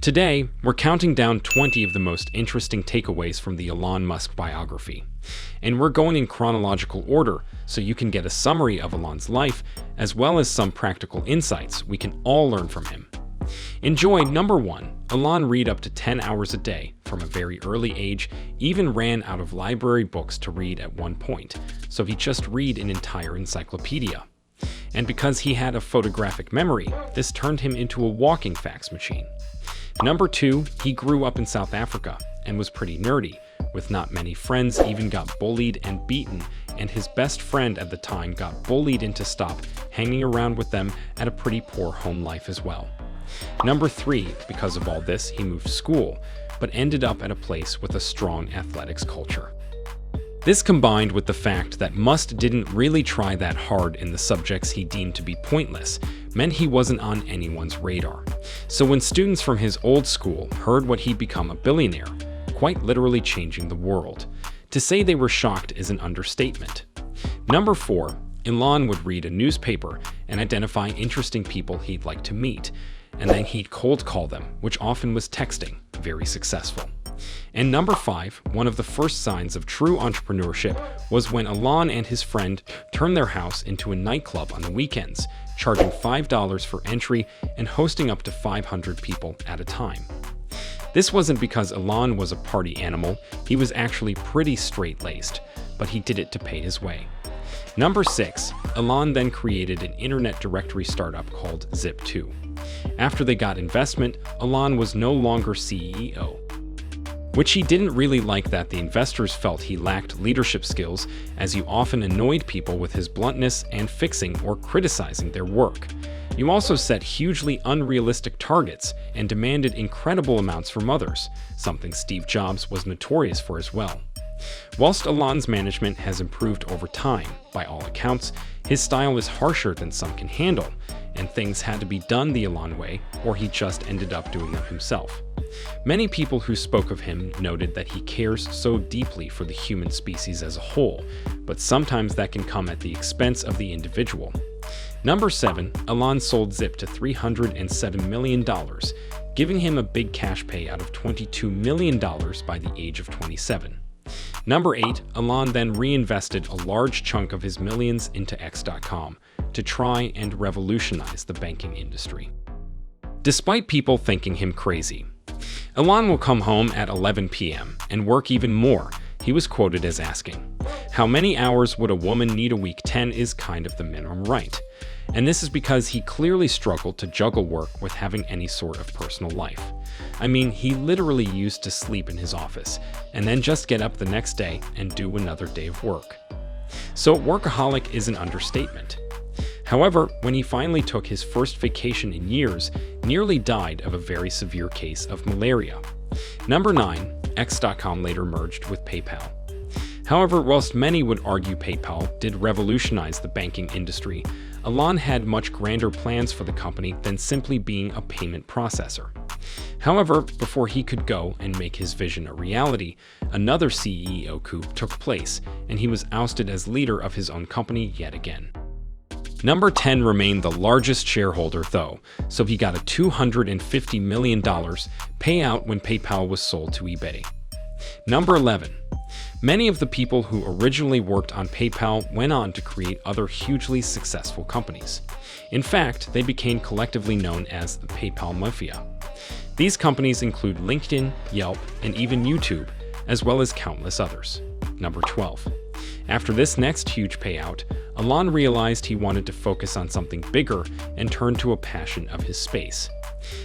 Today, we're counting down 20 of the most interesting takeaways from the Elon Musk biography. And we're going in chronological order so you can get a summary of Elon's life, as well as some practical insights we can all learn from him. Enjoy. Number 1. Elon read up to 10 hours a day. From a very early age, even ran out of library books to read at one point, so he just read an entire encyclopedia. And because he had a photographic memory, this turned him into a walking fax machine. Number 2, he grew up in South Africa and was pretty nerdy, with not many friends, even got bullied and beaten, and his best friend at the time got bullied into stop hanging around with them at a pretty poor home life as well. Number 3, because of all this, he moved school, but ended up at a place with a strong athletics culture. This, combined with the fact that Musk didn't really try that hard in the subjects he deemed to be pointless, meant he wasn't on anyone's radar. So when students from his old school heard what he'd become a billionaire, quite literally changing the world, to say they were shocked is an understatement. Number 4, Elon would read a newspaper and identify interesting people he'd like to meet, and then he'd cold call them, which often was texting, very successful. And number 5, one of the first signs of true entrepreneurship was when Elon and his friend turned their house into a nightclub on the weekends, charging $5 for entry and hosting up to 500 people at a time. This wasn't because Elon was a party animal, he was actually pretty straight-laced, but he did it to pay his way. Number 6, Elon then created an internet directory startup called Zip2. After they got investment, Elon was no longer CEO, which he didn't really like that the investors felt he lacked leadership skills, as he often annoyed people with his bluntness and fixing or criticizing their work. You also set hugely unrealistic targets and demanded incredible amounts from others, something Steve Jobs was notorious for as well. Whilst Elon's management has improved over time, by all accounts, his style is harsher than some can handle, and things had to be done the Elon way, or he just ended up doing them himself. Many people who spoke of him noted that he cares so deeply for the human species as a whole, but sometimes that can come at the expense of the individual. Number 7, Elon sold Zip to $307 million, giving him a big cash payout of $22 million by the age of 27. Number 8, Elon then reinvested a large chunk of his millions into X.com to try and revolutionize the banking industry. Despite people thinking him crazy, Elon will come home at 11 p.m. and work even more. He was quoted as asking, "How many hours would a woman need a week? 10 is kind of the minimum, right?" And this is because he clearly struggled to juggle work with having any sort of personal life. I mean, he literally used to sleep in his office, and then just get up the next day and do another day of work. So workaholic is an understatement. However, when he finally took his first vacation in years, nearly died of a very severe case of malaria. Number 9, X.com later merged with PayPal. However, whilst many would argue PayPal did revolutionize the banking industry, Elon had much grander plans for the company than simply being a payment processor. However, before he could go and make his vision a reality, another CEO coup took place, and he was ousted as leader of his own company yet again. Number 10 remained the largest shareholder though, so he got a $250 million payout when PayPal was sold to eBay. Number 11. Many of the people who originally worked on PayPal went on to create other hugely successful companies. In fact, they became collectively known as the PayPal Mafia. These companies include LinkedIn, Yelp, and even YouTube, as well as countless others. Number 12. After this next huge payout, Elon realized he wanted to focus on something bigger and turned to a passion of his space.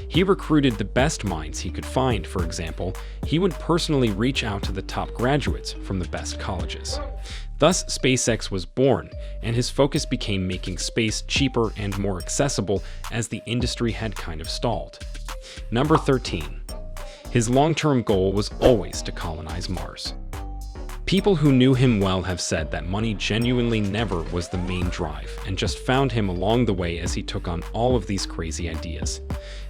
He recruited the best minds he could find. For example, he would personally reach out to the top graduates from the best colleges. Thus, SpaceX was born, and his focus became making space cheaper and more accessible as the industry had kind of stalled. Number 13. His long-term goal was always to colonize Mars. People who knew him well have said that money genuinely never was the main drive, and just found him along the way as he took on all of these crazy ideas.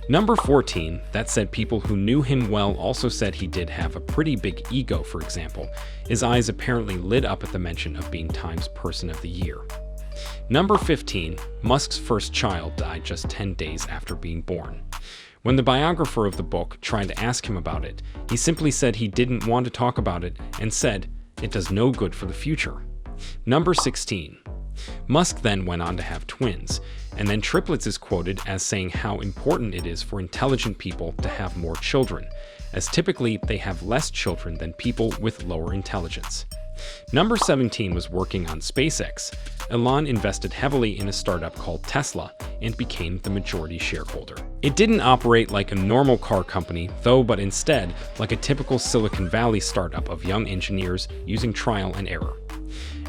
Number 14, that said people who knew him well also said he did have a pretty big ego. For example, his eyes apparently lit up at the mention of being Time's Person of the Year. Number 15, Musk's first child died just 10 days after being born. When the biographer of the book tried to ask him about it, he simply said he didn't want to talk about it and said, "It does no good for the future." Number 16. Musk then went on to have twins, and then triplets is quoted as saying how important it is for intelligent people to have more children, as typically they have less children than people with lower intelligence. Number 17 was working on SpaceX. Elon invested heavily in a startup called Tesla and became the majority shareholder. It didn't operate like a normal car company, though, but instead like a typical Silicon Valley startup of young engineers using trial and error.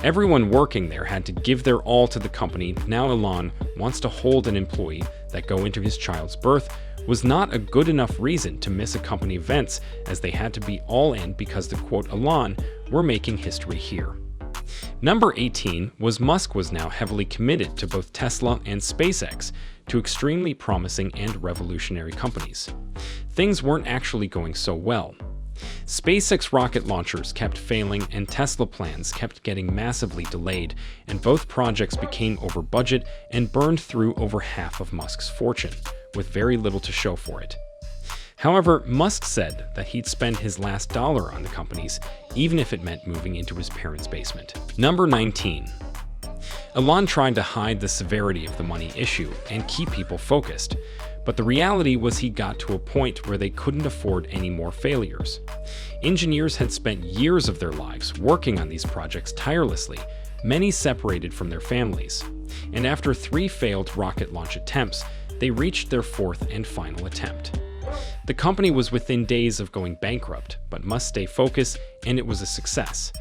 Everyone working there had to give their all to the company. Now Elon wants to hold an employee that go into his child's birth was not a good enough reason to miss a company events, as they had to be all in because the quote Elon were making history here. Number 18 was Musk was now heavily committed to both Tesla and SpaceX, two extremely promising and revolutionary companies. Things weren't actually going so well. SpaceX rocket launchers kept failing and Tesla plans kept getting massively delayed, and both projects became over budget and burned through over half of Musk's fortune, with very little to show for it. However, Musk said that he'd spend his last dollar on the companies, even if it meant moving into his parents' basement. Number 19. Elon tried to hide the severity of the money issue and keep people focused, but the reality was he got to a point where they couldn't afford any more failures. Engineers had spent years of their lives working on these projects tirelessly, many separated from their families, and after 3 failed rocket launch attempts, they reached their 4th and final attempt. The company was within days of going bankrupt, but must stay focused, and it was a success.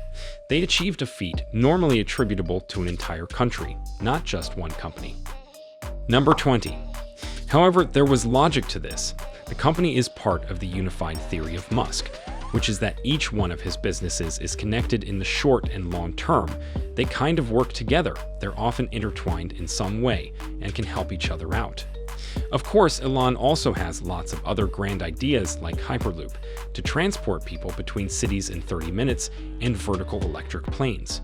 They achieved a feat normally attributable to an entire country, not just one company. Number 20. However, there was logic to this. The company is part of the unified theory of Musk, which is that each one of his businesses is connected in the short and long term. They kind of work together. They're often intertwined in some way and can help each other out. Of course, Elon also has lots of other grand ideas like Hyperloop to transport people between cities in 30 minutes and vertical electric planes.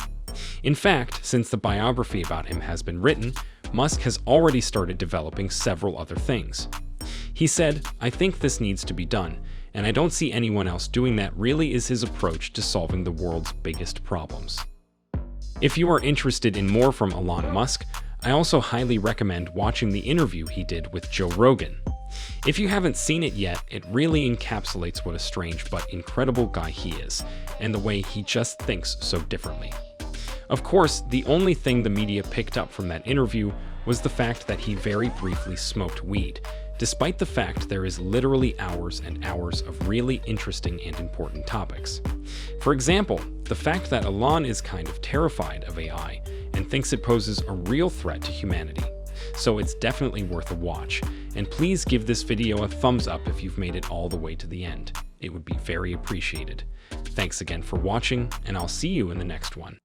In fact, since the biography about him has been written, Musk has already started developing several other things. He said, "I think this needs to be done, and I don't see anyone else doing that." Really is his approach to solving the world's biggest problems. If you are interested in more from Elon Musk, I also highly recommend watching the interview he did with Joe Rogan. If you haven't seen it yet, it really encapsulates what a strange but incredible guy he is, and the way he just thinks so differently. Of course, the only thing the media picked up from that interview was the fact that he very briefly smoked weed, despite the fact there is literally hours and hours of really interesting and important topics. For example, the fact that Elon is kind of terrified of AI and thinks it poses a real threat to humanity. So it's definitely worth a watch, and please give this video a thumbs up if you've made it all the way to the end. It would be very appreciated. Thanks again for watching, and I'll see you in the next one.